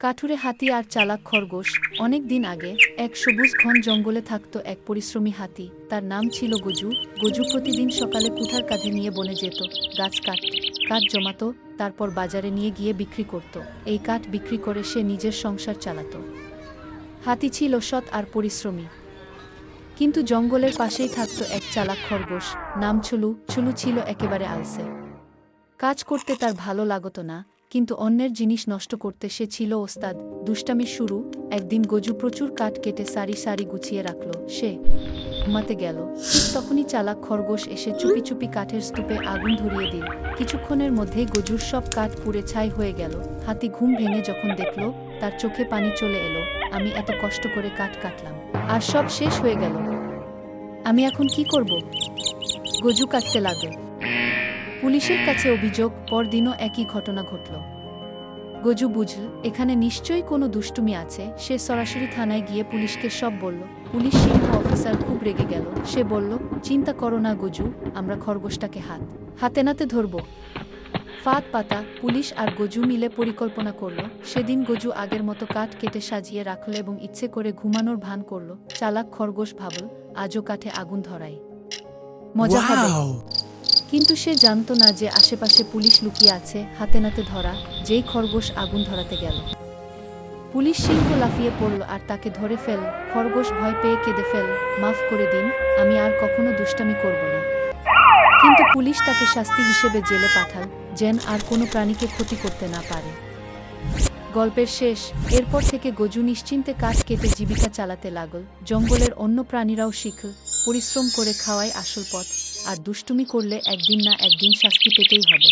কাঠুরে হাতি আর চালাক খরগোশ। অনেক দিন আগে এক সবুজ ঘন জঙ্গলে থাকত এক পরিশ্রমী হাতি। তার নাম ছিল গজু। গজু প্রতিদিন সকালে কুঠার কাঁধে নিয়ে বনে যেত, গাছ কাঠ জমাত, তারপর বাজারে নিয়ে গিয়ে বিক্রি করত। এই কাঠ বিক্রি করে সে নিজের সংসার চালাত। হাতি ছিল সৎ আর পরিশ্রমী। কিন্তু জঙ্গলের পাশেই থাকত এক চালাক খরগোশ, নাম ছুলু। ছুলু ছিল একেবারে আলসে। কাজ করতে তার ভালো লাগত না, কিন্তু অন্যের জিনিস নষ্ট করতে সে ছিল ওস্তাদ। দুষ্টামির শুরু। একদিন গজু প্রচুর কাঠ কেটে সারি সারি গুছিয়ে রাখল। সে ঘুমাতে গেল, ঠিক তখনই চালাক খরগোশ এসে চুপি চুপি কাঠের স্তূপে আগুন ধরিয়ে দিল। কিছুক্ষণের মধ্যেই গজুর সব কাঠ পুড়ে ছাই হয়ে গেল। হাতি ঘুম ভেঙে যখন দেখল, তার চোখে পানি চলে এলো। আমি এত কষ্ট করে কাঠ কাটলাম, আর সব শেষ হয়ে গেল। আমি এখন কি করব? গজু কাটতে লাগল। পুলিশের কাছে অভিযোগ। পরদিনও একই ঘটনা ঘটল। গজু বুঝল এখানে নিশ্চয়ই কোনো দুষ্টুমি আছে। সে সরাসরি থানায় গিয়ে পুলিশকে সব বলল। পুলিশ সিংহ অফিসার খুব রেগে গেল। সে বলল, চিন্তা করো না গজু, আমরা খরগোশটাকে হাতে নাতে ধরব। ফাঁদ পাতা। পুলিশ আর গজু মিলে পরিকল্পনা করল। সেদিন গজু আগের মতো কাঠ কেটে সাজিয়ে রাখল এবং ইচ্ছে করে ঘুমানোর ভান করল। চালাক খরগোশ ভাবল, আজও কাঠে আগুন ধরাই, মজা হবে। কিন্তু সে জানত না যে আশেপাশে পুলিশ লুকিয়ে আছে। হাতে নাতে ধরা। যেই খরগোশ আগুন ধরাতে গেল, পুলিশ সিংহ লাফিয়ে পড়ল আর তাকে ধরে ফেল। খরগোশ ভয় পেয়ে কেঁদে ফেল, মাফ করে দিন, আমি আর কখনো দুষ্টামি করব না। কিন্তু পুলিশ তাকে শাস্তি হিসেবে জেলে পাঠাল, যেন আর কোনো প্রাণীকে ক্ষতি করতে না পারে। গল্পের শেষ। এরপর থেকে গজু নিশ্চিন্তে কাঠ কেটে জীবিকা চালাতে লাগল। জঙ্গলের অন্য প্রাণীরাও শিখল, পরিশ্রম করে খাওয়াই আসল পথ, আর দুষ্টুমি করলে একদিন না একদিন শাস্তি পেতেই হবে।